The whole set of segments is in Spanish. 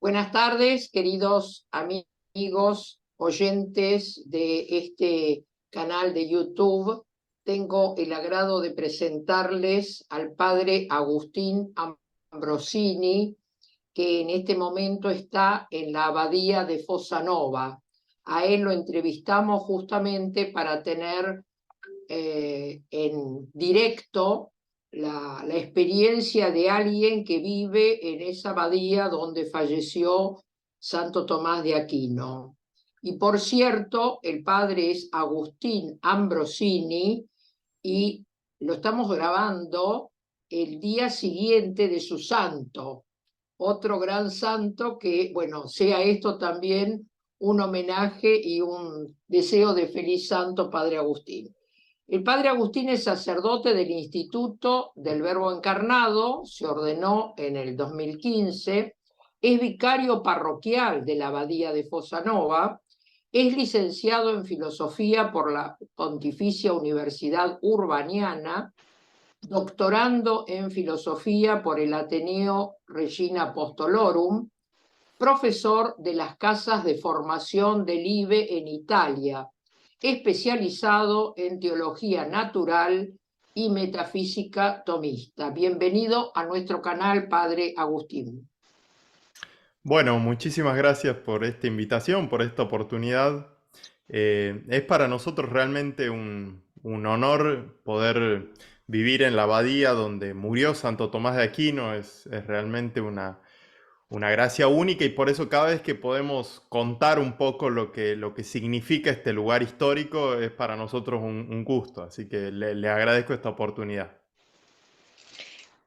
Buenas tardes, queridos amigos, oyentes de este canal de YouTube. Tengo el agrado de presentarles al padre Agustín Ambrosini, que en este momento está en la abadía de Fossanova. A él lo entrevistamos justamente para tener en directo la experiencia de alguien que vive en esa abadía donde falleció Santo Tomás de Aquino. Y por cierto, el padre es Agustín Ambrosini y lo estamos grabando el día siguiente de su santo, otro gran santo que, bueno, sea esto también un homenaje y un deseo de feliz santo, Padre Agustín. El padre Agustín es sacerdote del Instituto del Verbo Encarnado, se ordenó en el 2015, es vicario parroquial de la Abadía de Fossanova, es licenciado en Filosofía por la Pontificia Universidad Urbaniana, doctorando en Filosofía por el Ateneo Regina Apostolorum, profesor de las casas de formación del IBE en Italia, especializado en teología natural y metafísica tomista. Bienvenido a nuestro canal, Padre Agustín. Bueno, muchísimas gracias por esta invitación, por esta oportunidad. Es para nosotros realmente un honor poder vivir en la abadía donde murió Santo Tomás de Aquino. Es realmente una gracia única y por eso cada vez que podemos contar un poco lo que significa este lugar histórico es para nosotros un gusto. Así que le agradezco esta oportunidad.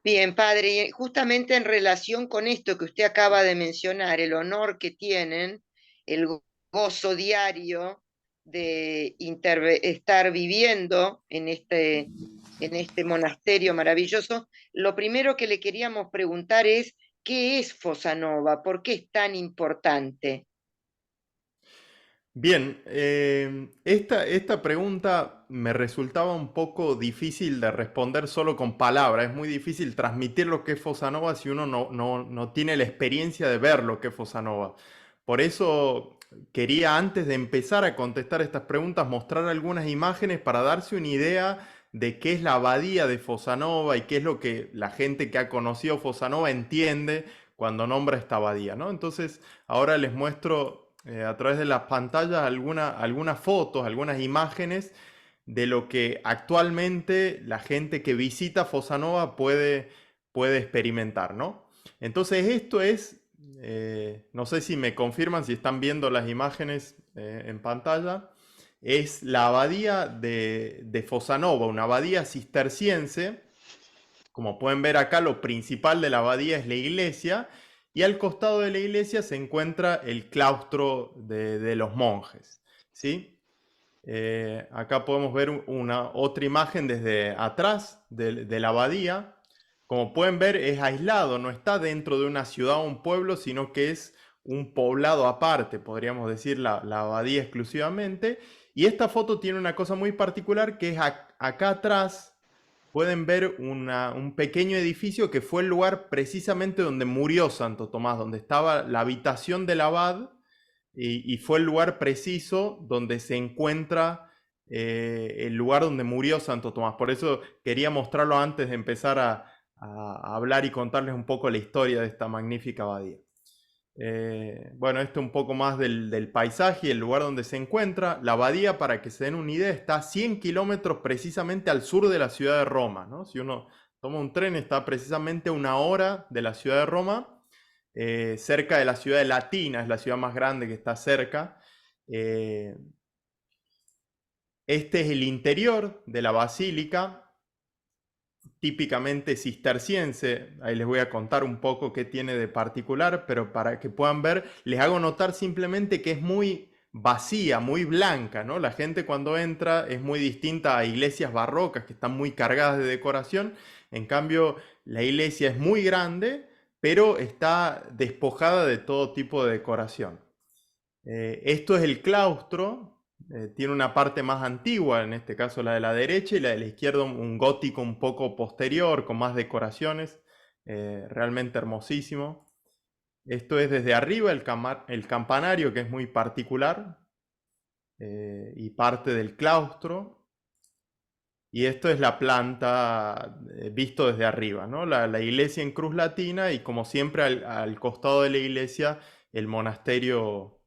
Bien, padre, y justamente en relación con esto que usted acaba de mencionar, el honor que tienen, el gozo diario de estar viviendo en este monasterio maravilloso, lo primero que le queríamos preguntar es, ¿qué es Fossanova? ¿Por qué es tan importante? Bien, esta pregunta me resultaba un poco difícil de responder solo con palabras. Es muy difícil transmitir lo que es Fossa Nova si uno no tiene la experiencia de ver lo que es Fossa Nova. Por eso quería, antes de empezar a contestar estas preguntas, mostrar algunas imágenes para darse una idea de qué es la abadía de Fossa Nova y qué es lo que la gente que ha conocido Fossa Nova entiende cuando nombra esta abadía, ¿no? Entonces, ahora les muestro a través de las pantallas algunas fotos, algunas imágenes de lo que actualmente la gente que visita Fossa Nova puede experimentar, ¿no? Entonces esto es, no sé si me confirman, si están viendo las imágenes en pantalla, es la abadía de Fossa Nova, una abadía cisterciense. Como pueden ver acá, lo principal de la abadía es la iglesia y al costado de la iglesia se encuentra el claustro de los monjes, ¿sí? Acá podemos ver una otra imagen desde atrás de la abadía. Como pueden ver, es aislado, no está dentro de una ciudad o un pueblo, sino que es un poblado aparte, podríamos decir la abadía exclusivamente. Y esta foto tiene una cosa muy particular que es acá atrás pueden ver un pequeño edificio que fue el lugar precisamente donde murió Santo Tomás, donde estaba la habitación del abad y fue el lugar preciso donde se encuentra el lugar donde murió Santo Tomás. Por eso quería mostrarlo antes de empezar a hablar y contarles un poco la historia de esta magnífica abadía. Bueno, esto un poco más del paisaje y el lugar donde se encuentra. La abadía, para que se den una idea, está a 100 kilómetros precisamente al sur de la ciudad de Roma, ¿no? Si uno toma un tren, está precisamente a una hora de la ciudad de Roma, cerca de la ciudad de Latina, es la ciudad más grande que está cerca. Eh, este es el interior de la basílica, típicamente cisterciense. Ahí les voy a contar un poco qué tiene de particular, pero para que puedan ver, les hago notar simplemente que es muy vacía, muy blanca, ¿no? La gente cuando entra es muy distinta a iglesias barrocas que están muy cargadas de decoración. En cambio, la iglesia es muy grande, pero está despojada de todo tipo de decoración. Esto es el claustro, tiene una parte más antigua, en este caso la de la derecha, y la de la izquierda un gótico un poco posterior, con más decoraciones, realmente hermosísimo. Esto es desde arriba el campanario, que es muy particular, y parte del claustro. Y esto es la planta visto desde arriba, ¿no? La iglesia en cruz latina y como siempre al costado de la iglesia el monasterio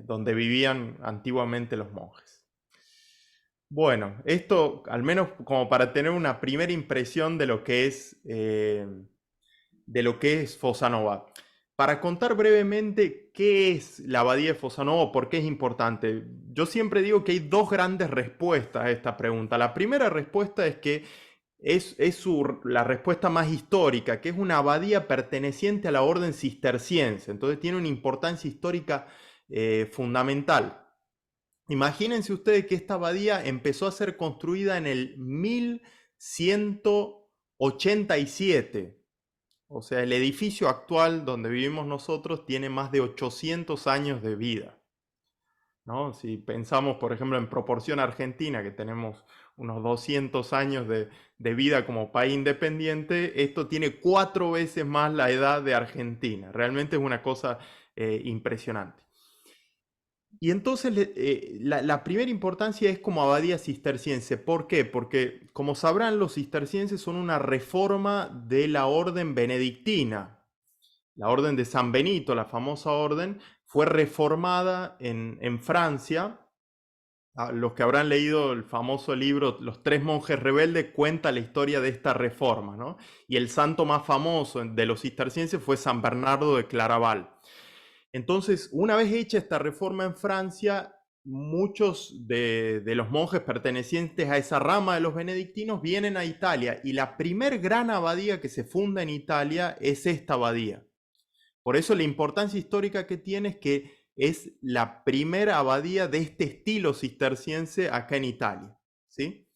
donde vivían antiguamente los monjes. Bueno, esto al menos como para tener una primera impresión de lo que es Fossanova. Para contar brevemente qué es la abadía de Fossanova, por qué es importante, yo siempre digo que hay dos grandes respuestas a esta pregunta. La primera respuesta es que es la respuesta más histórica, que es una abadía perteneciente a la orden cisterciense, entonces tiene una importancia histórica fundamental. Imagínense ustedes que esta abadía empezó a ser construida en el 1187. O sea, el edificio actual donde vivimos nosotros tiene más de 800 años de vida, ¿no? Si pensamos, por ejemplo, en proporción a Argentina, que tenemos unos 200 años de vida como país independiente, esto tiene 4 veces más la edad de Argentina. Realmente es una cosa impresionante. Y entonces la primera importancia es como abadía cisterciense. ¿Por qué? Porque, como sabrán, los cistercienses son una reforma de la orden benedictina. La orden de San Benito, la famosa orden, fue reformada en Francia. Los que habrán leído el famoso libro Los Tres Monjes Rebeldes cuenta la historia de esta reforma, ¿no? Y el santo más famoso de los cistercienses fue San Bernardo de Claraval. Entonces, una vez hecha esta reforma en Francia, muchos de los monjes pertenecientes a esa rama de los benedictinos vienen a Italia y la primer gran abadía que se funda en Italia es esta abadía. Por eso la importancia histórica que tiene es que es la primera abadía de este estilo cisterciense acá en Italia, ¿sí?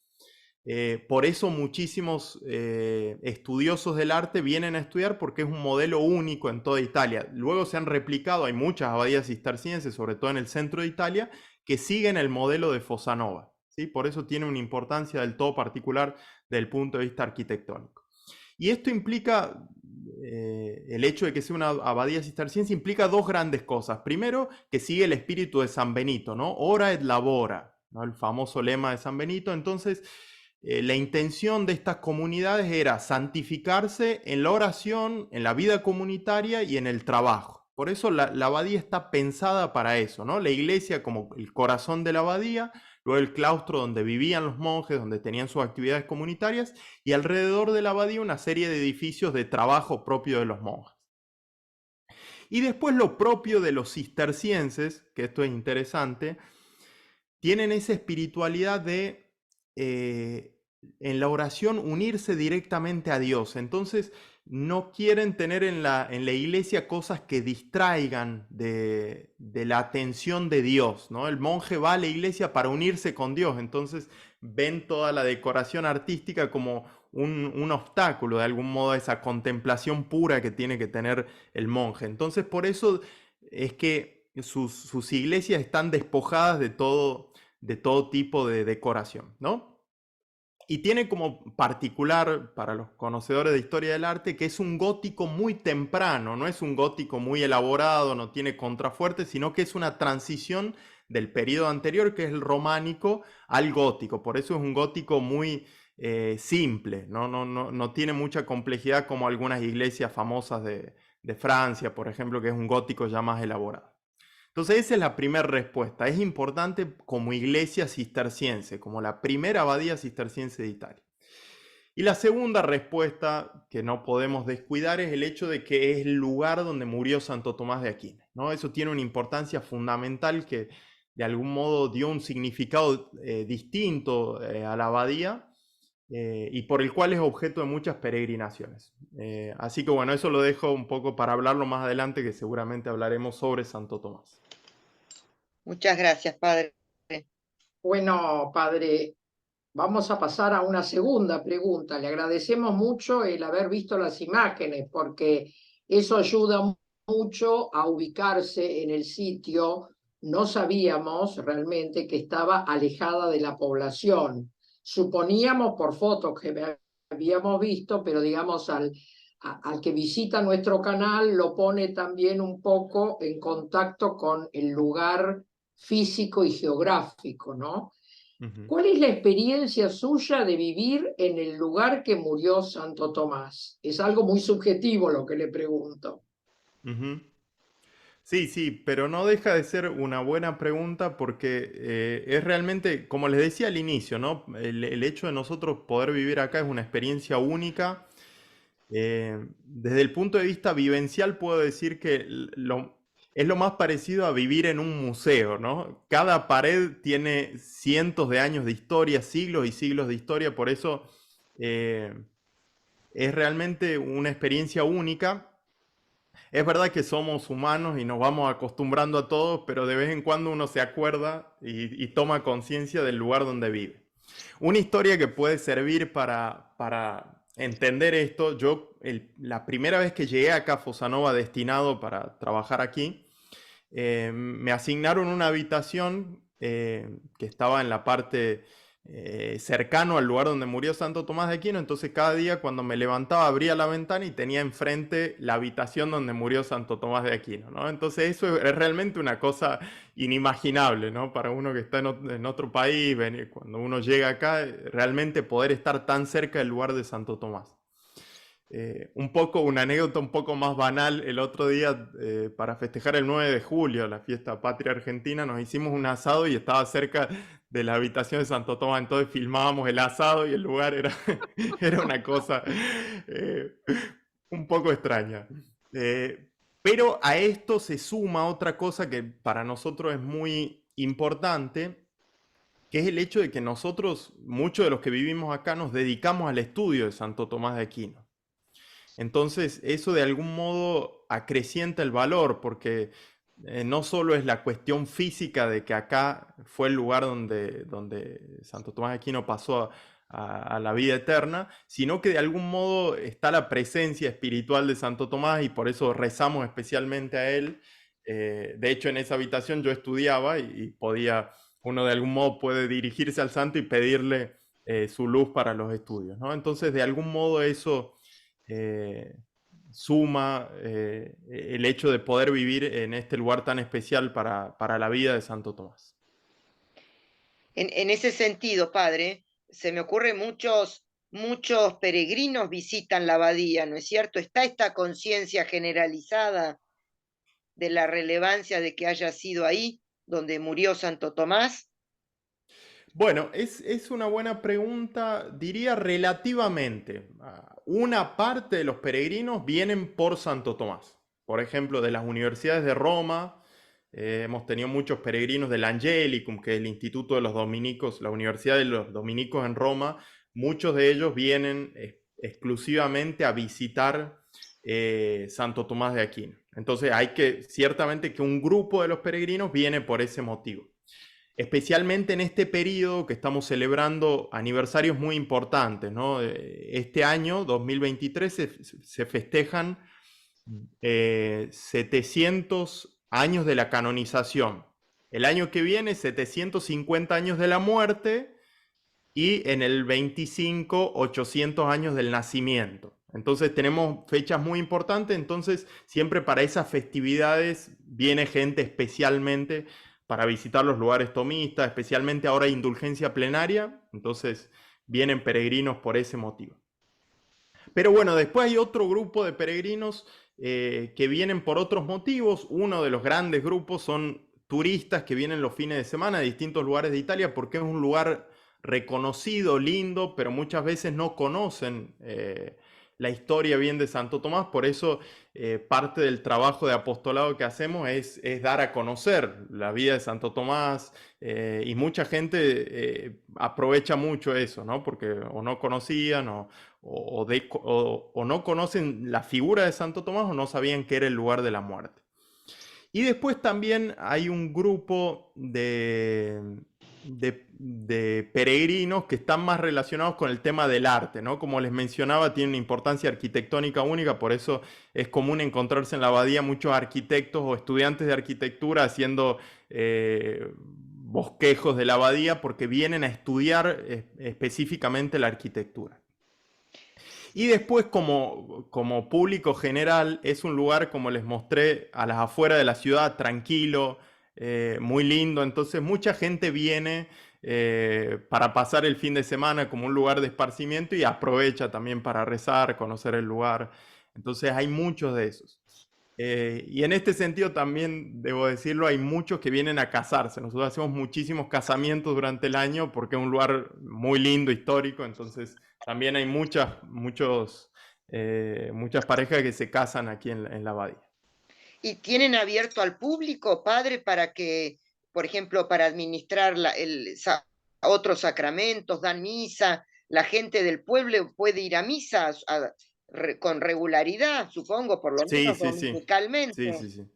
Por eso muchísimos estudiosos del arte vienen a estudiar porque es un modelo único en toda Italia. Luego se han replicado, hay muchas abadías cistercienses, sobre todo en el centro de Italia, que siguen el modelo de Fossanova, ¿sí? Por eso tiene una importancia del todo particular desde el punto de vista arquitectónico. Y esto implica, el hecho de que sea una abadía cisterciense implica dos grandes cosas. Primero, que sigue el espíritu de San Benito, ¿no? Ora et labora, ¿no? El famoso lema de San Benito. Entonces, la intención de estas comunidades era santificarse en la oración, en la vida comunitaria y en el trabajo. Por eso la abadía está pensada para eso, ¿no? La iglesia como el corazón de la abadía, luego el claustro donde vivían los monjes, donde tenían sus actividades comunitarias, y alrededor de la abadía una serie de edificios de trabajo propio de los monjes. Y después lo propio de los cistercienses, que esto es interesante, tienen esa espiritualidad de en la oración unirse directamente a Dios. Entonces no quieren tener en la iglesia cosas que distraigan de la atención de Dios, ¿no? El monje va a la iglesia para unirse con Dios, entonces ven toda la decoración artística como un obstáculo, de algún modo, a esa contemplación pura que tiene que tener el monje. Entonces por eso es que sus iglesias están despojadas de todo tipo de decoración, ¿no? Y tiene como particular para los conocedores de historia del arte que es un gótico muy temprano, no es un gótico muy elaborado, no tiene contrafuertes, sino que es una transición del periodo anterior, que es el románico, al gótico. Por eso es un gótico muy simple, no tiene mucha complejidad como algunas iglesias famosas de Francia, por ejemplo, que es un gótico ya más elaborado. Entonces esa es la primera respuesta. Es importante como iglesia cisterciense, como la primera abadía cisterciense de Italia. Y la segunda respuesta que no podemos descuidar es el hecho de que es el lugar donde murió Santo Tomás de Aquino, ¿no? Eso tiene una importancia fundamental que de algún modo dio un significado distinto a la abadía y por el cual es objeto de muchas peregrinaciones. Así que bueno, eso lo dejo un poco para hablarlo más adelante, que seguramente hablaremos sobre Santo Tomás. Muchas gracias, padre. Bueno, padre, vamos a pasar a una segunda pregunta. Le agradecemos mucho el haber visto las imágenes porque eso ayuda mucho a ubicarse en el sitio. No sabíamos realmente que estaba alejada de la población. Suponíamos por fotos que habíamos visto, pero digamos al al que visita nuestro canal lo pone también un poco en contacto con el lugar físico y geográfico, ¿no? Ujú, ¿Cuál es la experiencia suya de vivir en el lugar que murió Santo Tomás? Es algo muy subjetivo lo que le pregunto. ujú. Sí, sí, pero no deja de ser una buena pregunta porque es realmente, como les decía al inicio, ¿no? El hecho de nosotros poder vivir acá es una experiencia única. Desde el punto de vista vivencial puedo decir que es lo más parecido a vivir en un museo, ¿no? Cada pared tiene cientos de años de historia, siglos y siglos de historia, por eso eh, es realmente una experiencia única. Es verdad que somos humanos y nos vamos acostumbrando a todo, pero de vez en cuando uno se acuerda y toma conciencia del lugar donde vive. Una historia que puede servir para entender esto, la primera vez que llegué acá a Fosanova destinado para trabajar aquí, me asignaron una habitación que estaba en la parte cercano al lugar donde murió Santo Tomás de Aquino. Entonces cada día cuando me levantaba abría la ventana y tenía enfrente la habitación donde murió Santo Tomás de Aquino, ¿no? Entonces eso es realmente una cosa inimaginable, ¿no? Para uno que está en otro país, cuando uno llega acá, realmente poder estar tan cerca del lugar de Santo Tomás. Un poco, una anécdota un poco más banal, el otro día para festejar el 9 de julio, la fiesta patria argentina, nos hicimos un asado y estaba cerca de la habitación de Santo Tomás, entonces filmábamos el asado y el lugar era, era una cosa eh, un poco extraña. Eh, pero a esto se suma otra cosa que para nosotros es muy importante, que es el hecho de que nosotros, muchos de los que vivimos acá, nos dedicamos al estudio de Santo Tomás de Aquino. Entonces, eso de algún modo acrecienta el valor, porque no solo es la cuestión física de que acá fue el lugar donde Santo Tomás de Aquino pasó a la vida eterna, sino que de algún modo está la presencia espiritual de Santo Tomás y por eso rezamos especialmente a él. De hecho, en esa habitación yo estudiaba y podía, uno de algún modo puede dirigirse al santo y pedirle su luz para los estudios, ¿no? Entonces, de algún modo eso eh, suma el hecho de poder vivir en este lugar tan especial para la vida de Santo Tomás. En ese sentido, padre, se me ocurre muchos peregrinos visitan la abadía, ¿no es cierto? Está esta conciencia generalizada de la relevancia de que haya sido ahí donde murió Santo Tomás. Bueno, es una buena pregunta, diría relativamente. Una parte de los peregrinos vienen por Santo Tomás. Por ejemplo, de las universidades de Roma, hemos tenido muchos peregrinos del Angelicum, que es el Instituto de los Dominicos, la Universidad de los Dominicos en Roma. Muchos de ellos vienen exclusivamente a visitar Santo Tomás de Aquino. Entonces ciertamente que un grupo de los peregrinos viene por ese motivo. Especialmente en este periodo que estamos celebrando aniversarios muy importantes, ¿no? Este año, 2023, se festejan 700 años de la canonización. El año que viene, 750 años de la muerte y en el 25, 800 años del nacimiento. Entonces tenemos fechas muy importantes, entonces siempre para esas festividades viene gente especialmente para visitar los lugares tomistas, especialmente ahora hay indulgencia plenaria, entonces vienen peregrinos por ese motivo. Pero bueno, después hay otro grupo de peregrinos que vienen por otros motivos. Uno de los grandes grupos son turistas que vienen los fines de semana de distintos lugares de Italia porque es un lugar reconocido, lindo, pero muchas veces no conocen la historia bien de Santo Tomás. Por eso parte del trabajo de apostolado que hacemos es dar a conocer la vida de Santo Tomás y mucha gente aprovecha mucho eso, ¿no? Porque o no conocían o no conocen la figura de Santo Tomás o no sabían que era el lugar de la muerte. Y después también hay un grupo de peregrinos que están más relacionados con el tema del arte, ¿no? Como les mencionaba, tiene una importancia arquitectónica única, por eso es común encontrarse en la abadía muchos arquitectos o estudiantes de arquitectura haciendo bosquejos de la abadía porque vienen a estudiar específicamente la arquitectura. Y después, como público general, es un lugar, como les mostré, a las afueras de la ciudad, tranquilo, muy lindo. Entonces, mucha gente viene para pasar el fin de semana como un lugar de esparcimiento y aprovecha también para rezar, conocer el lugar. Entonces, hay muchos de esos. Y en este sentido también, debo decirlo, hay muchos que vienen a casarse. Nosotros hacemos muchísimos casamientos durante el año porque es un lugar muy lindo, histórico. Entonces también hay muchas parejas que se casan aquí en la abadía. ¿Y tienen abierto al público, padre, para que, por ejemplo, para administrar otros sacramentos, dan misa, la gente del pueblo puede ir a misa con regularidad, supongo, por lo Sí, menos sí, sí. Sí, dominicalmente? sí, sí.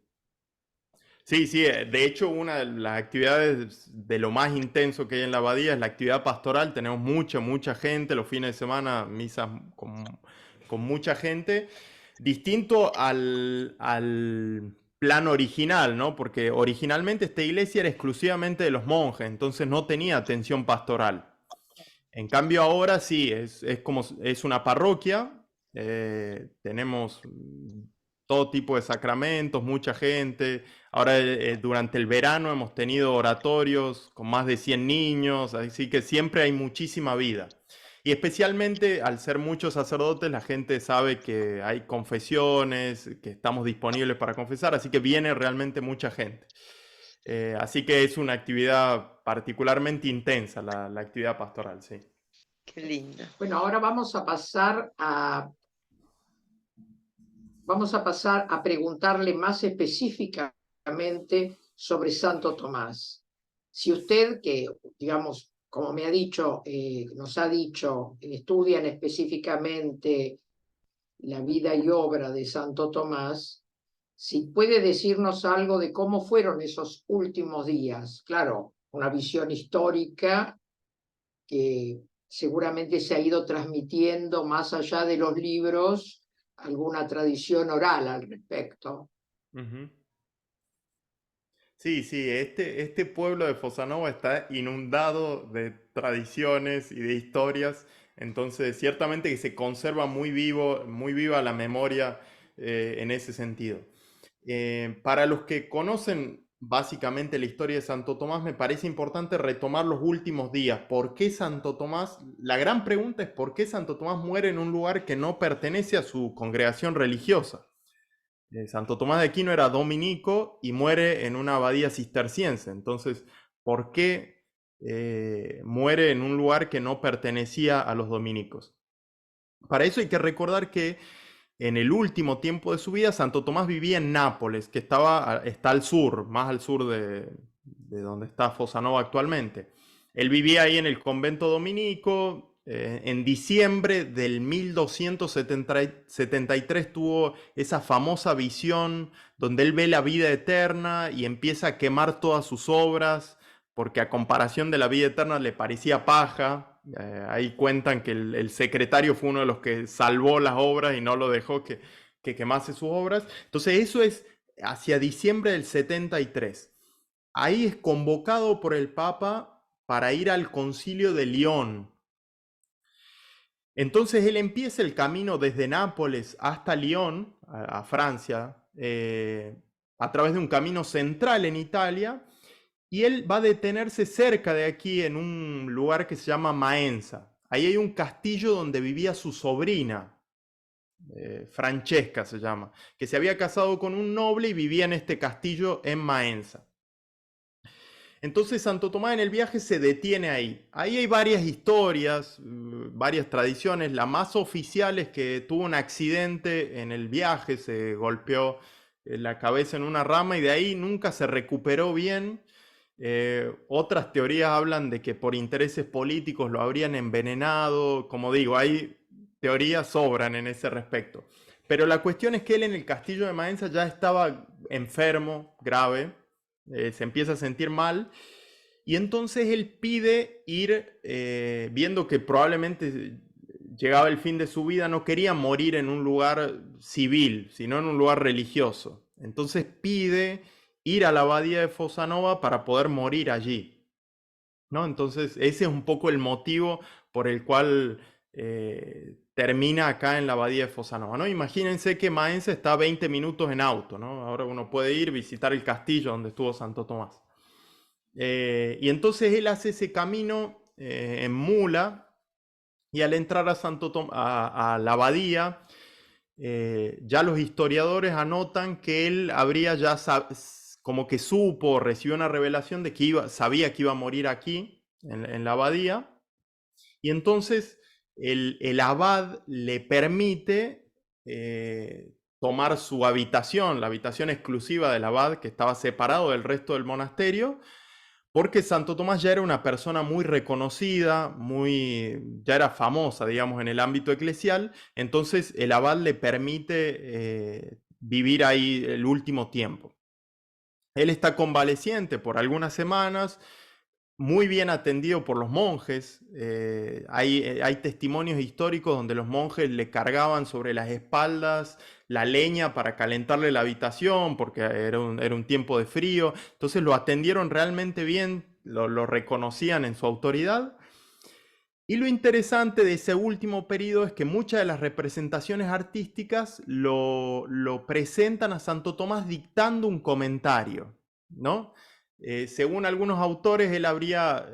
Sí, sí, de hecho una de las actividades de lo más intenso que hay en la abadía es la actividad pastoral. Tenemos mucha gente, los fines de semana, misas con mucha gente, distinto al plan original, ¿no? Porque originalmente esta iglesia era exclusivamente de los monjes, entonces no tenía atención pastoral. En cambio ahora sí, es una parroquia, tenemos todo tipo de sacramentos, mucha gente. Ahora durante el verano hemos tenido oratorios con más de 100 niños, así que siempre hay muchísima vida. Y especialmente al ser muchos sacerdotes, la gente sabe que hay confesiones, que estamos disponibles para confesar, así que viene realmente mucha gente. Así que es una actividad particularmente intensa, la actividad pastoral, sí. Qué lindo. Bueno, ahora vamos a pasar a preguntarle más específicamente sobre Santo Tomás. Si usted, que digamos, como me ha dicho, nos ha dicho, estudian específicamente la vida y obra de Santo Tomás, si puede decirnos algo de cómo fueron esos últimos días. Claro, una visión histórica que seguramente se ha ido transmitiendo más allá de los libros, alguna tradición oral al respecto. Ujú. Sí, sí, este pueblo de Fosanova está inundado de tradiciones y de historias, entonces ciertamente que se conserva muy viva la memoria en ese sentido. Para los que conocen básicamente la historia de Santo Tomás, me parece importante retomar los últimos días. ¿Por qué Santo Tomás? La gran pregunta es ¿por qué Santo Tomás muere en un lugar que no pertenece a su congregación religiosa? Santo Tomás de Aquino era dominico y muere en una abadía cisterciense. Entonces, ¿por qué muere en un lugar que no pertenecía a los dominicos? Para eso hay que recordar que en el último tiempo de su vida, Santo Tomás vivía en Nápoles, que está al sur, más al sur de donde está Fosanova actualmente. Él vivía ahí en el convento dominico. En diciembre del 1273 tuvo esa famosa visión donde él ve la vida eterna y empieza a quemar todas sus obras, porque a comparación de la vida eterna le parecía paja. Ahí cuentan que el secretario fue uno de los que salvó las obras y no lo dejó que quemase sus obras. Entonces eso es hacia diciembre del 73. Ahí es convocado por el Papa para ir al Concilio de León. Entonces él empieza el camino desde Nápoles hasta Lyon, a Francia, a través de un camino central en Italia, y él va a detenerse cerca de aquí en un lugar que se llama Maenza. Ahí hay un castillo donde vivía su sobrina, Francesca se llama, que se había casado con un noble y vivía en este castillo en Maenza. Entonces Santo Tomás en el viaje se detiene ahí. Ahí hay varias historias, varias tradiciones. La más oficial es que tuvo un accidente en el viaje, se golpeó la cabeza en una rama y de ahí nunca se recuperó bien. Otras teorías hablan de que por intereses políticos lo habrían envenenado. Como digo, hay teorías sobran en ese respecto. Pero la cuestión es que él en el castillo de Maenza ya estaba enfermo, grave, se empieza a sentir mal y entonces él pide ir, viendo que probablemente llegaba el fin de su vida, no quería morir en un lugar civil, sino en un lugar religioso. Entonces pide ir a la abadía de Fosanova para poder morir allí, ¿no? Entonces ese es un poco el motivo por el cual termina acá en la abadía de Fosanova, ¿no? Imagínense que Maenza está a 20 minutos en auto, ¿no? Ahora uno puede ir visitar el castillo donde estuvo Santo Tomás. Y entonces él hace ese camino en mula, y al entrar a la abadía, ya los historiadores anotan que él habría ya como que supo, recibió una revelación de que sabía que iba a morir aquí, en la abadía, y entonces el abad le permite tomar su habitación, la habitación exclusiva del abad, que estaba separado del resto del monasterio, porque Santo Tomás ya era una persona muy reconocida, ya era famosa, digamos, en el ámbito eclesial, entonces el abad le permite vivir ahí el último tiempo. Él está convaleciente por algunas semanas, muy bien atendido por los monjes. Hay testimonios históricos donde los monjes le cargaban sobre las espaldas la leña para calentarle la habitación, porque era un tiempo de frío. Entonces lo atendieron realmente bien, lo reconocían en su autoridad. Y lo interesante de ese último periodo es que muchas de las representaciones artísticas lo presentan a Santo Tomás dictando un comentario, ¿no? Según algunos autores, él habría,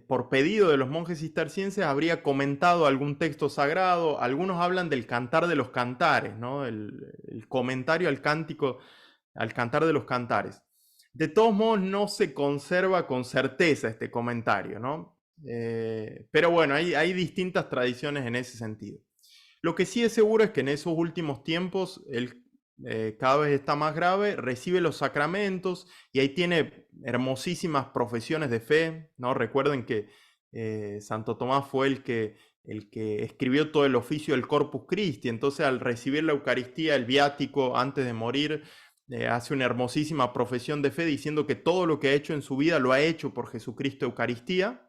por pedido de los monjes cistercienses, habría comentado algún texto sagrado. Algunos hablan del Cantar de los Cantares, ¿no? El comentario al cántico, al Cantar de los Cantares. De todos modos, no se conserva con certeza este comentario, ¿no? Pero bueno, hay distintas tradiciones en ese sentido. Lo que sí es seguro es que en esos últimos tiempos él cada vez está más grave, recibe los sacramentos y ahí tiene hermosísimas profesiones de fe, ¿no? Recuerden que Santo Tomás fue el que escribió todo el oficio del Corpus Christi, entonces al recibir la Eucaristía, el viático antes de morir, hace una hermosísima profesión de fe diciendo que todo lo que ha hecho en su vida lo ha hecho por Jesucristo Eucaristía,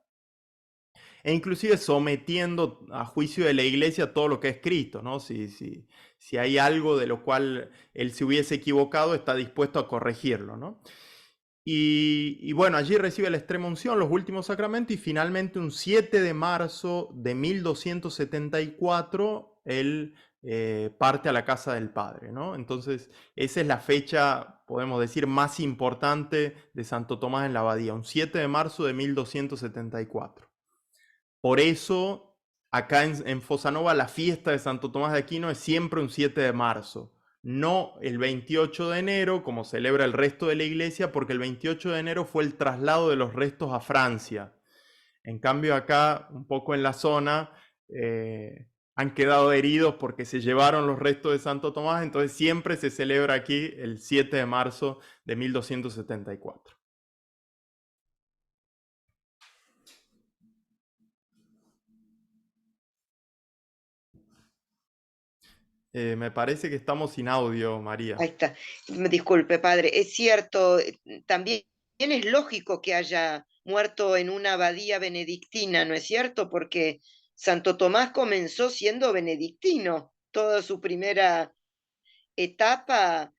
e inclusive sometiendo a juicio de la iglesia todo lo que ha escrito, ¿no? Si hay algo de lo cual él se hubiese equivocado, está dispuesto a corregirlo, ¿no? Y bueno, allí recibe la extrema unción, los últimos sacramentos, y finalmente un 7 de marzo de 1274, él parte a la casa del Padre, ¿no? Entonces, esa es la fecha, podemos decir, más importante de Santo Tomás en la abadía, un 7 de marzo de 1274. Por eso, acá en Fosanova, la fiesta de Santo Tomás de Aquino es siempre un 7 de marzo, no el 28 de enero, como celebra el resto de la iglesia, porque el 28 de enero fue el traslado de los restos a Francia. En cambio, acá, un poco en la zona, han quedado heridos porque se llevaron los restos de Santo Tomás, entonces siempre se celebra aquí el 7 de marzo de 1274. Me parece que estamos sin audio, María. Ahí está. Disculpe, padre. Es cierto, también es lógico que haya muerto en una abadía benedictina, ¿no es cierto? Porque Santo Tomás comenzó siendo benedictino. Toda su primera etapa,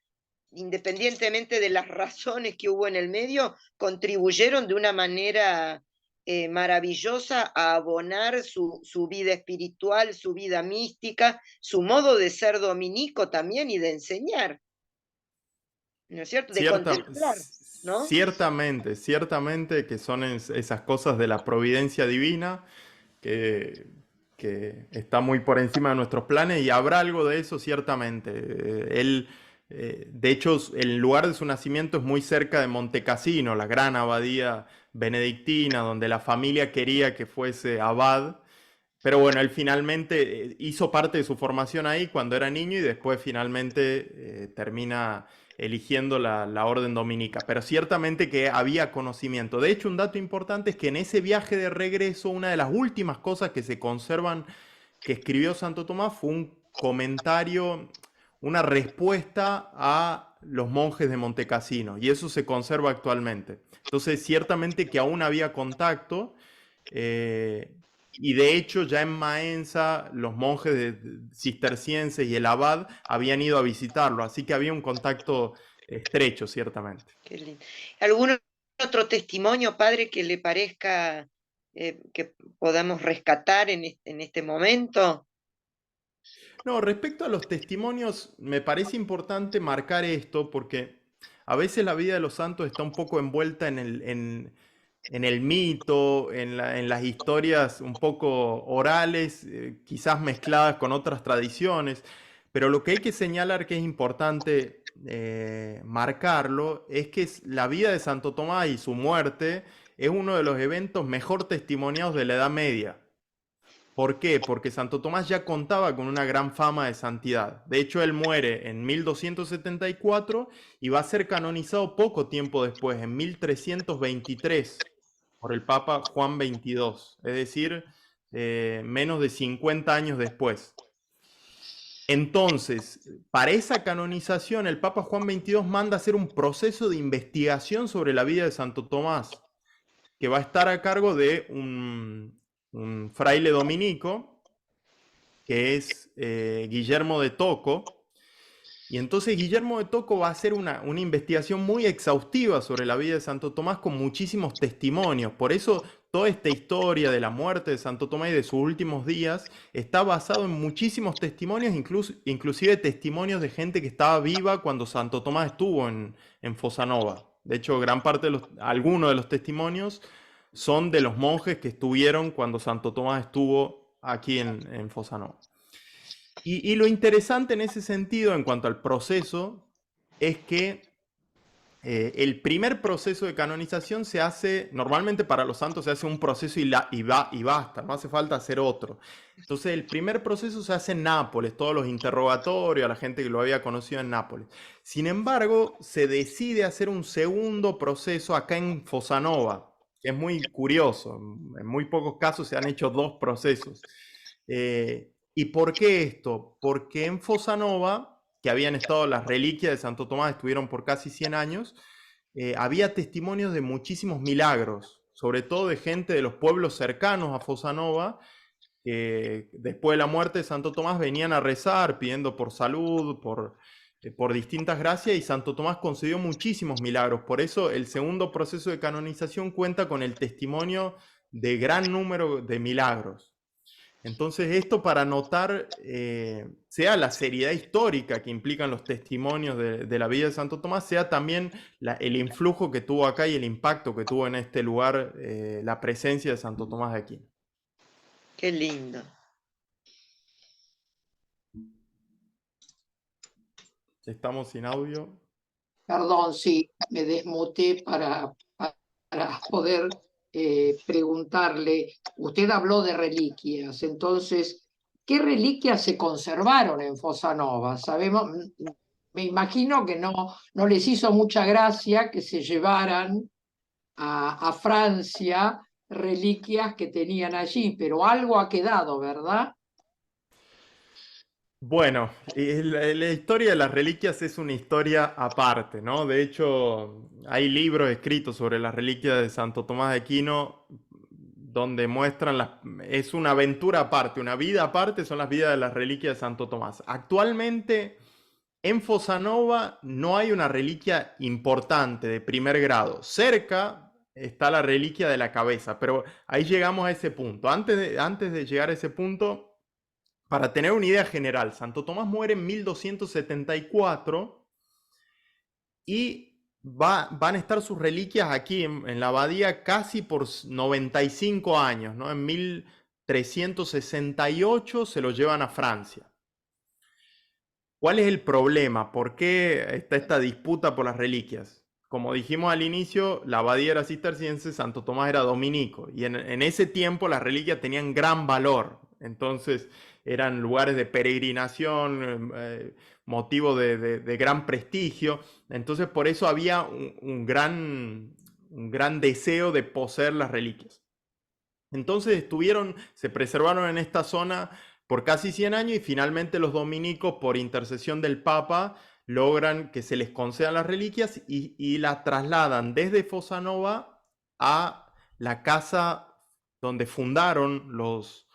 independientemente de las razones que hubo en el medio, contribuyeron de una manera maravillosa a abonar su vida espiritual, su vida mística, su modo de ser dominico también y de enseñar, ¿no es cierto? De contemplar, ¿no? Ciertamente que son esas cosas de la providencia divina que está muy por encima de nuestros planes, y habrá algo de eso ciertamente. De hecho, el lugar de su nacimiento es muy cerca de Montecassino, la gran abadía benedictina, donde la familia quería que fuese abad. Pero bueno, él finalmente hizo parte de su formación ahí cuando era niño, y después finalmente termina eligiendo la orden dominica. Pero ciertamente que había conocimiento. De hecho, un dato importante es que en ese viaje de regreso, una de las últimas cosas que se conservan que escribió Santo Tomás fue un comentario, una respuesta a los monjes de Montecassino, y eso se conserva actualmente. Entonces, ciertamente que aún había contacto. Y de hecho, ya en Maenza, los monjes cistercienses y el abad habían ido a visitarlo, así que había un contacto estrecho, ciertamente. Qué lindo. ¿Algún otro testimonio, padre, que le parezca que podamos rescatar en este momento? No, respecto a los testimonios, me parece importante marcar esto porque a veces la vida de los santos está un poco envuelta en el mito, en las historias un poco orales, quizás mezcladas con otras tradiciones, pero lo que hay que señalar que es importante marcarlo es que la vida de Santo Tomás y su muerte es uno de los eventos mejor testimoniados de la Edad Media. ¿Por qué? Porque Santo Tomás ya contaba con una gran fama de santidad. De hecho, él muere en 1274 y va a ser canonizado poco tiempo después, en 1323, por el Papa Juan XXII, es decir, menos de 50 años después. Entonces, para esa canonización, el Papa Juan XXII manda hacer un proceso de investigación sobre la vida de Santo Tomás, que va a estar a cargo de un fraile dominico, que es Guillermo de Tocco. Y entonces Guillermo de Tocco va a hacer una investigación muy exhaustiva sobre la vida de Santo Tomás con muchísimos testimonios. Por eso toda esta historia de la muerte de Santo Tomás y de sus últimos días está basado en muchísimos testimonios, inclusive testimonios de gente que estaba viva cuando Santo Tomás estuvo en Fosanova. De hecho, gran parte de algunos de los testimonios son de los monjes que estuvieron cuando Santo Tomás estuvo aquí en Fosanova. Y lo interesante en ese sentido, en cuanto al proceso, es que el primer proceso de canonización se hace, normalmente para los santos se hace un proceso y basta, no hace falta hacer otro. Entonces el primer proceso se hace en Nápoles, todos los interrogatorios a la gente que lo había conocido en Nápoles. Sin embargo, se decide hacer un segundo proceso acá en Fosanova, que es muy curioso, en muy pocos casos se han hecho dos procesos. ¿Y por qué esto? Porque en Fosanova, que habían estado las reliquias de Santo Tomás, estuvieron por casi 100 años, había testimonios de muchísimos milagros, sobre todo de gente de los pueblos cercanos a Fosanova, que después de la muerte de Santo Tomás venían a rezar pidiendo por salud, por distintas gracias, y Santo Tomás concedió muchísimos milagros. Por eso el segundo proceso de canonización cuenta con el testimonio de gran número de milagros. Entonces esto para notar, sea la seriedad histórica que implican los testimonios de la vida de Santo Tomás, sea también el influjo que tuvo acá y el impacto que tuvo en este lugar la presencia de Santo Tomás de Aquino. Qué lindo. Estamos sin audio. Perdón, sí, me desmuté para poder preguntarle. Usted habló de reliquias, entonces, ¿qué reliquias se conservaron en Fosanova? Sabemos, me imagino que no les hizo mucha gracia que se llevaran a Francia reliquias que tenían allí, pero algo ha quedado, ¿verdad? Bueno, la historia de las reliquias es una historia aparte, ¿no? De hecho, hay libros escritos sobre las reliquias de Santo Tomás de Aquino donde muestran es una aventura aparte, una vida aparte, son las vidas de las reliquias de Santo Tomás. Actualmente en Fosanova no hay una reliquia importante de primer grado. Cerca está la reliquia de la cabeza, pero ahí llegamos a ese punto. Antes de llegar a ese punto, para tener una idea general, Santo Tomás muere en 1274 y van a estar sus reliquias aquí en la abadía casi por 95 años, ¿no? En 1368 se lo llevan a Francia. ¿Cuál es el problema? ¿Por qué está esta disputa por las reliquias? Como dijimos al inicio, la abadía era cisterciense, Santo Tomás era dominico, y en ese tiempo las reliquias tenían gran valor. Entonces eran lugares de peregrinación, motivo de gran prestigio. Entonces por eso había un gran deseo de poseer las reliquias. Entonces se preservaron en esta zona por casi 100 años y finalmente los dominicos, por intercesión del Papa, logran que se les concedan las reliquias y las trasladan desde Fosanova a la casa donde fundaron los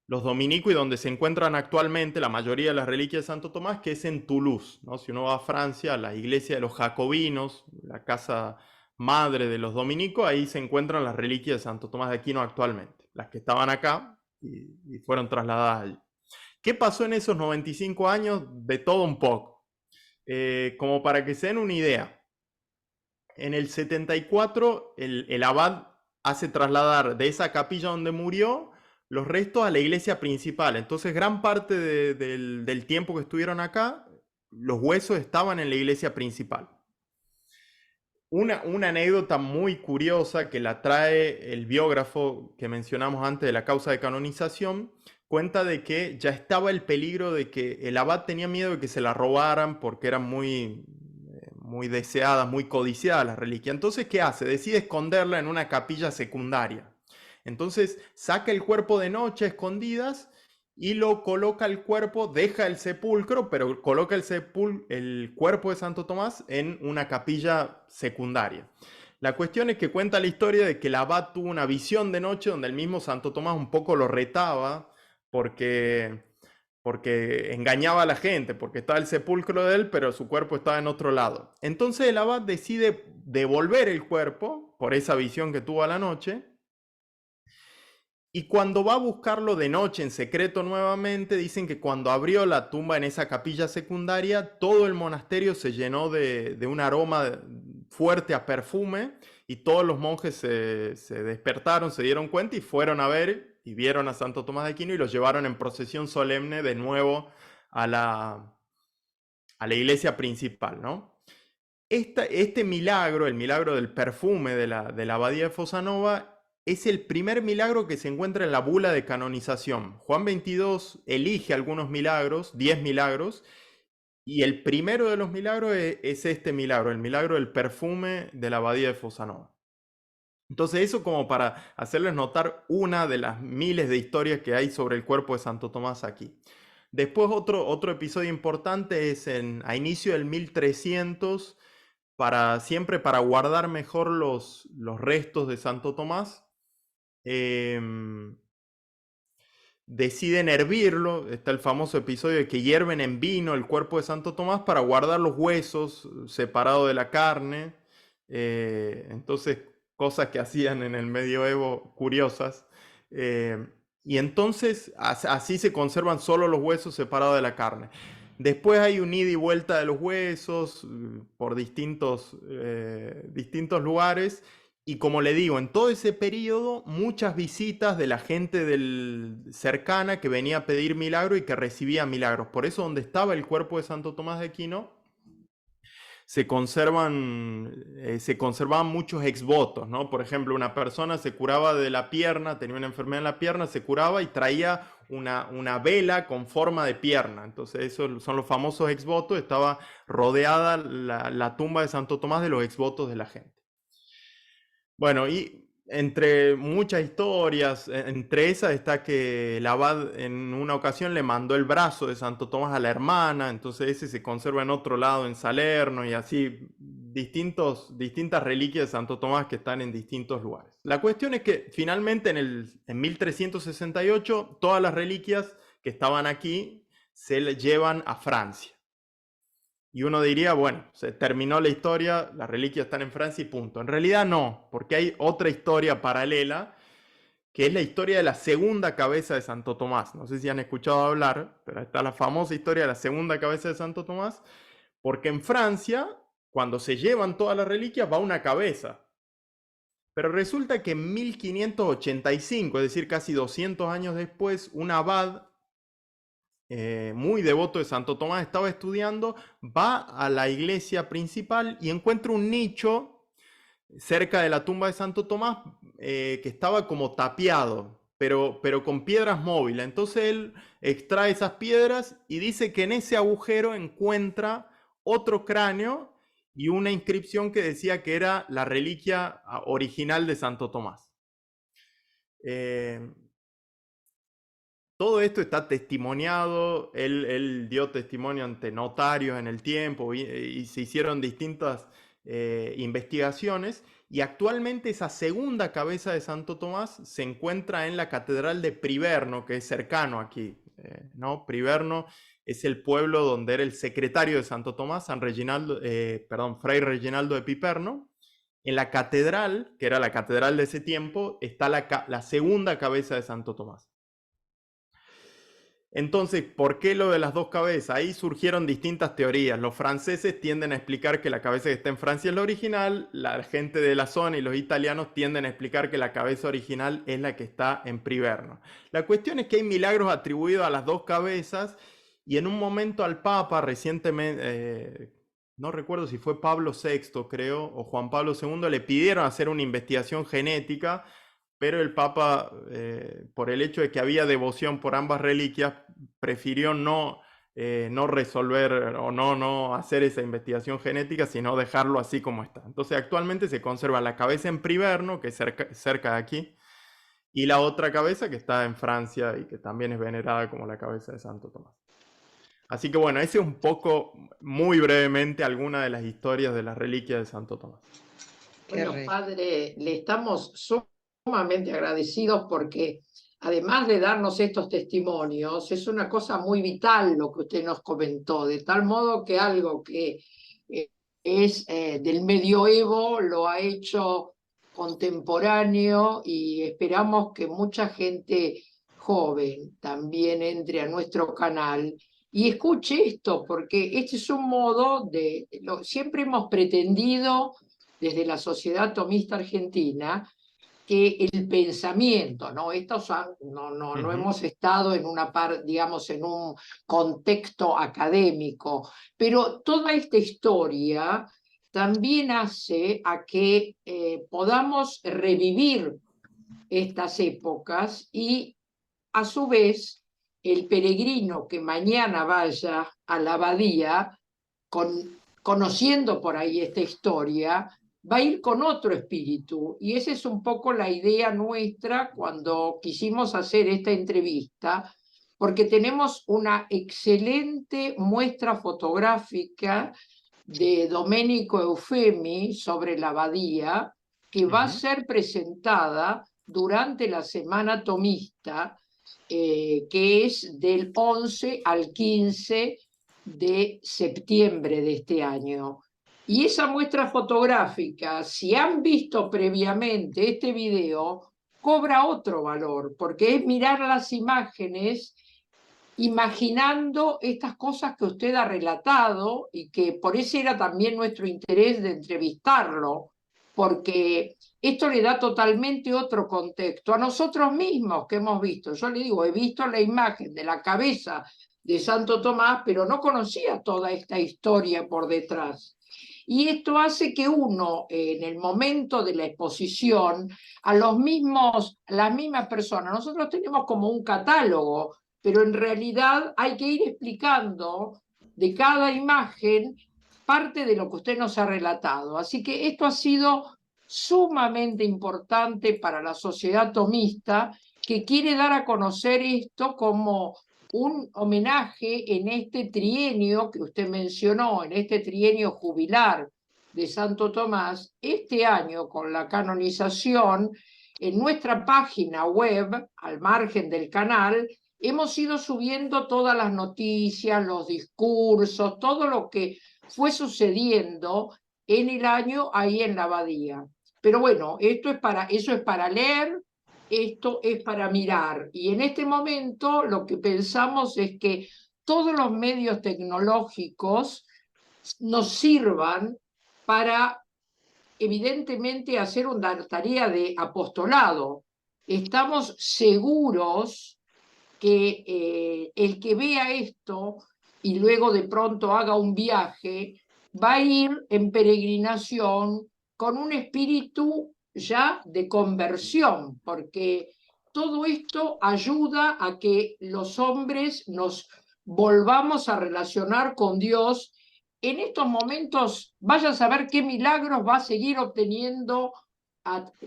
dominicos y donde se encuentran actualmente la mayoría de las reliquias de Santo Tomás, que es en Toulouse, ¿no? Si uno va a Francia, la iglesia de los jacobinos, la casa madre de los dominicos, ahí se encuentran las reliquias de Santo Tomás de Aquino actualmente, las que estaban acá y fueron trasladadas allí. ¿Qué pasó en esos 95 años? De todo un poco. Como para que se den una idea. En el 74, el abad hace trasladar de esa capilla donde murió los restos a la iglesia principal. Entonces, gran parte del tiempo que estuvieron acá, los huesos estaban en la iglesia principal. Una anécdota muy curiosa que la trae el biógrafo que mencionamos antes de la causa de canonización, cuenta de que ya estaba el peligro de que el abad tenía miedo de que se la robaran porque eran muy deseadas, muy codiciadas las reliquias. Entonces, ¿qué hace? Decide esconderla en una capilla secundaria. Entonces, saca el cuerpo de noche a escondidas y lo coloca el cuerpo, deja el sepulcro, pero coloca el cuerpo de Santo Tomás en una capilla secundaria. La cuestión es que cuenta la historia de que el abad tuvo una visión de noche donde el mismo Santo Tomás un poco lo retaba porque engañaba a la gente, porque estaba el sepulcro de él, pero su cuerpo estaba en otro lado. Entonces el abad decide devolver el cuerpo por esa visión que tuvo a la noche. Y cuando va a buscarlo de noche en secreto nuevamente, dicen que cuando abrió la tumba en esa capilla secundaria, todo el monasterio se llenó de un aroma fuerte a perfume y todos los monjes se despertaron, se dieron cuenta y fueron a ver y vieron a Santo Tomás de Aquino y lo llevaron en procesión solemne de nuevo a la iglesia principal, ¿no? Este milagro, el milagro del perfume de la abadía de Fosanova, es el primer milagro que se encuentra en la bula de canonización. Juan XXII elige algunos milagros, 10 milagros, y el primero de los milagros es este milagro, el milagro del perfume de la abadía de Fosanova. Entonces eso como para hacerles notar una de las miles de historias que hay sobre el cuerpo de Santo Tomás aquí. Después otro episodio importante es a inicio del 1300, siempre para guardar mejor los restos de Santo Tomás, deciden hervirlo. Está el famoso episodio de que hierven en vino el cuerpo de Santo Tomás para guardar los huesos separado de la carne. Entonces, cosas que hacían en el medioevo curiosas. Y entonces así se conservan solo los huesos separados de la carne. Después hay un ida y vuelta de los huesos por distintos lugares. Y como le digo, en todo ese periodo, muchas visitas de la gente cercana que venía a pedir milagro y que recibía milagros. Por eso donde estaba el cuerpo de Santo Tomás de Aquino, se conservaban muchos exvotos, ¿no? Por ejemplo, una persona se curaba de la pierna, tenía una enfermedad en la pierna, se curaba y traía una vela con forma de pierna. Entonces esos son los famosos exvotos. Estaba rodeada la tumba de Santo Tomás de los exvotos de la gente. Bueno, y entre muchas historias, entre esas está que el abad en una ocasión le mandó el brazo de Santo Tomás a la hermana, entonces ese se conserva en otro lado, en Salerno, y así distintas reliquias de Santo Tomás que están en distintos lugares. La cuestión es que finalmente en 1368 todas las reliquias que estaban aquí se le llevan a Francia. Y uno diría, bueno, se terminó la historia, las reliquias están en Francia y punto. En realidad no, porque hay otra historia paralela, que es la historia de la segunda cabeza de Santo Tomás. No sé si han escuchado hablar, pero está la famosa historia de la segunda cabeza de Santo Tomás, porque en Francia, cuando se llevan todas las reliquias, va una cabeza. Pero resulta que en 1585, es decir, casi 200 años después, un abad muy devoto de Santo Tomás estaba estudiando, va a la iglesia principal y encuentra un nicho cerca de la tumba de Santo Tomás que estaba como tapiado, pero con piedras móviles. Entonces él extrae esas piedras y dice que en ese agujero encuentra otro cráneo y una inscripción que decía que era la reliquia original de Santo Tomás. Todo esto está testimoniado, él dio testimonio ante notarios en el tiempo y se hicieron distintas investigaciones, y actualmente esa segunda cabeza de Santo Tomás se encuentra en la catedral de Priverno, que es cercano aquí, ¿no? Priverno es el pueblo donde era el secretario de Santo Tomás, Fray Reginaldo de Piperno. En la catedral, que era la catedral de ese tiempo, está la segunda cabeza de Santo Tomás. Entonces, ¿por qué lo de las dos cabezas? Ahí surgieron distintas teorías. Los franceses tienden a explicar que la cabeza que está en Francia es la original, la gente de la zona y los italianos tienden a explicar que la cabeza original es la que está en Priverno. La cuestión es que hay milagros atribuidos a las dos cabezas y en un momento al Papa recientemente, no recuerdo si fue Pablo VI, creo, o Juan Pablo II, le pidieron hacer una investigación genética, pero el Papa, por el hecho de que había devoción por ambas reliquias, prefirió no resolver o no hacer esa investigación genética, sino dejarlo así como está. Entonces actualmente se conserva la cabeza en Priverno, que es cerca de aquí, y la otra cabeza que está en Francia y que también es venerada como la cabeza de Santo Tomás. Así que bueno, ese es un poco, muy brevemente, alguna de las historias de las reliquias de Santo Tomás. Bueno, padre, le estamos sumamente agradecidos porque además de darnos estos testimonios, es una cosa muy vital lo que usted nos comentó, de tal modo que algo que es del medioevo lo ha hecho contemporáneo y esperamos que mucha gente joven también entre a nuestro canal y escuche esto, porque este es un modo siempre hemos pretendido desde la Sociedad Tomista Argentina que el pensamiento, ¿no? No hemos estado en digamos, en un contexto académico, pero toda esta historia también hace a que podamos revivir estas épocas y, a su vez, el peregrino que mañana vaya a la abadía, conociendo por ahí esta historia, va a ir con otro espíritu. Y esa es un poco la idea nuestra cuando quisimos hacer esta entrevista, porque tenemos una excelente muestra fotográfica de Domenico Eufemi sobre la abadía, que va a ser presentada durante la Semana Tomista, que es del 11 al 15 de septiembre de este año. Y esa muestra fotográfica, si han visto previamente este video, cobra otro valor, porque es mirar las imágenes imaginando estas cosas que usted ha relatado y que por eso era también nuestro interés de entrevistarlo, porque esto le da totalmente otro contexto a nosotros mismos que hemos visto. Yo le digo, he visto la imagen de la cabeza de Santo Tomás, pero no conocía toda esta historia por detrás. Y esto hace que uno, en el momento de la exposición, las mismas personas, nosotros tenemos como un catálogo, pero en realidad hay que ir explicando de cada imagen parte de lo que usted nos ha relatado. Así que esto ha sido sumamente importante para la sociedad tomista, que quiere dar a conocer esto como un homenaje en este trienio que usted mencionó, en este trienio jubilar de Santo Tomás, este año con la canonización. En nuestra página web, al margen del canal, hemos ido subiendo todas las noticias, los discursos, todo lo que fue sucediendo en el año ahí en la abadía. Pero bueno, eso es para leer, esto es para mirar. Y en este momento lo que pensamos es que todos los medios tecnológicos nos sirvan para, evidentemente, hacer una tarea de apostolado. Estamos seguros que el que vea esto y luego de pronto haga un viaje, va a ir en peregrinación con un espíritu ya de conversión, porque todo esto ayuda a que los hombres nos volvamos a relacionar con Dios. En estos momentos, vaya a saber qué milagros va a seguir obteniendo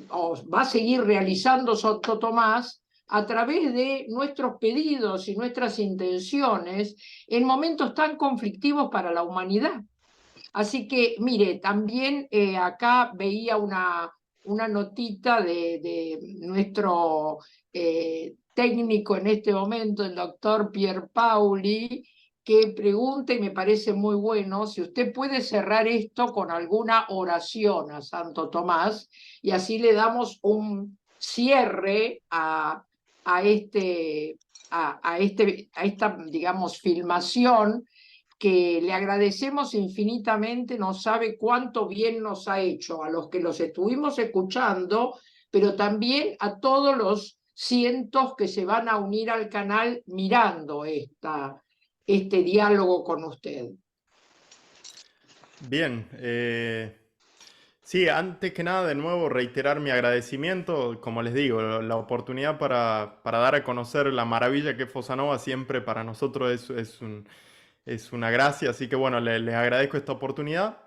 o va a seguir realizando Santo Tomás a través de nuestros pedidos y nuestras intenciones en momentos tan conflictivos para la humanidad. Así que, mire, también acá veía una notita de nuestro técnico en este momento, el doctor Pier Pauli, que pregunta, y me parece muy bueno, si usted puede cerrar esto con alguna oración a Santo Tomás, y así le damos un cierre a este a esta, digamos, filmación, que le agradecemos infinitamente, no sabe cuánto bien nos ha hecho a los que los estuvimos escuchando, pero también a todos los cientos que se van a unir al canal mirando este diálogo con usted. Bien, sí, antes que nada, de nuevo, reiterar mi agradecimiento, como les digo, la oportunidad para dar a conocer la maravilla que es Fossa Nova siempre para nosotros es una gracia, así que bueno, les agradezco esta oportunidad.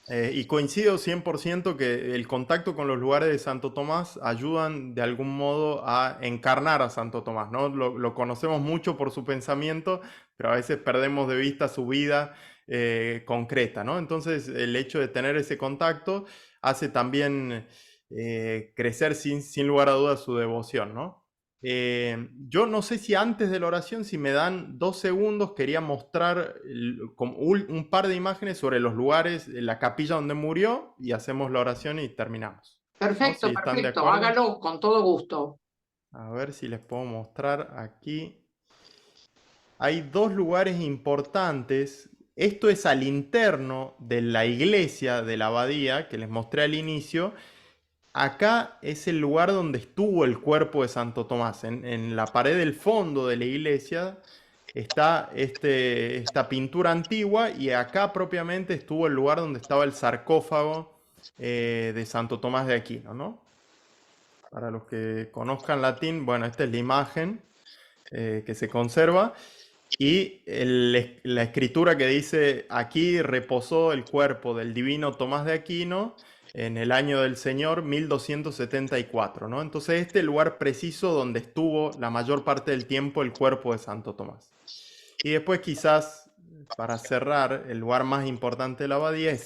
Y coincido 100% que el contacto con los lugares de Santo Tomás ayudan de algún modo a encarnar a Santo Tomás, ¿no? Lo conocemos mucho por su pensamiento, pero a veces perdemos de vista su vida concreta, ¿no? Entonces el hecho de tener ese contacto hace también crecer sin lugar a dudas su devoción, ¿no? Yo no sé si antes de la oración, si me dan 2 segundos, quería mostrar un par de imágenes sobre los lugares, la capilla donde murió, y hacemos la oración y terminamos. Perfecto, ¿No? Si están de perfecto, acuerdo. hágalo con todo gusto. A ver si les puedo mostrar aquí. Hay 2 lugares importantes. Esto es al interno de la iglesia de la abadía que les mostré al inicio. Acá es el lugar donde estuvo el cuerpo de Santo Tomás. En la pared del fondo de la iglesia está esta pintura antigua, y acá propiamente estuvo el lugar donde estaba el sarcófago de Santo Tomás de Aquino, ¿no? Para los que conozcan latín, bueno, esta es la imagen que se conserva. Y la escritura que dice: aquí reposó el cuerpo del divino Tomás de Aquino en el año del Señor 1274, ¿no? Entonces este es el lugar preciso donde estuvo la mayor parte del tiempo el cuerpo de Santo Tomás. Y después, quizás para cerrar, el lugar más importante de la abadía es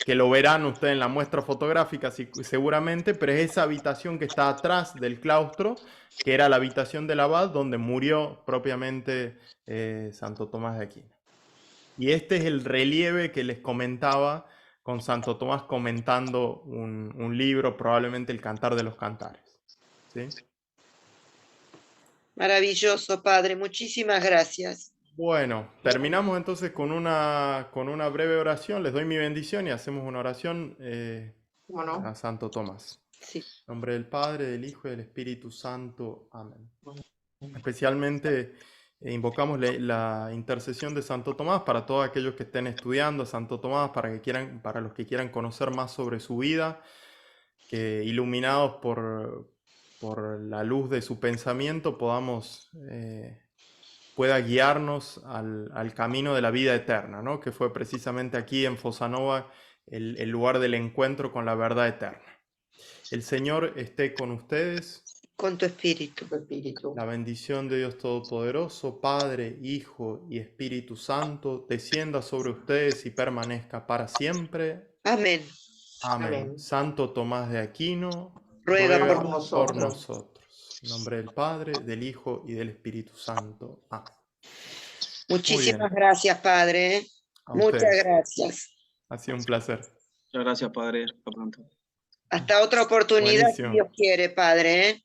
que lo verán ustedes en la muestra fotográfica seguramente, pero es esa habitación que está atrás del claustro, que era la habitación del abad donde murió propiamente Santo Tomás de Aquino. Y este es el relieve que les comentaba, con Santo Tomás comentando un libro, probablemente el Cantar de los Cantares. ¿Sí? Maravilloso, Padre. Muchísimas gracias. Bueno, terminamos entonces con una breve oración. Les doy mi bendición y hacemos una oración Bueno, a Santo Tomás. Sí. En nombre del Padre, del Hijo y del Espíritu Santo. Amén. Especialmente invocamos la intercesión de Santo Tomás para todos aquellos que estén estudiando a Santo Tomás, para los que quieran conocer más sobre su vida, que iluminados por la luz de su pensamiento pueda guiarnos al camino de la vida eterna, ¿no? Que fue precisamente aquí en Fossa Nova el lugar del encuentro con la verdad eterna. El Señor esté con ustedes. Con tu espíritu. La bendición de Dios Todopoderoso, Padre, Hijo y Espíritu Santo, descienda sobre ustedes y permanezca para siempre. Amén. Amén. Amén. Santo Tomás de Aquino, Ruega ruega por por nosotros. nosotros. En nombre del Padre, del Hijo y del Espíritu Santo. Amén. Muchísimas gracias, Padre. A Muchas ustedes. gracias. Ha sido un placer. Muchas gracias, Padre. Hasta pronto. Hasta otra oportunidad, Buenísimo. si Dios quiere, Padre.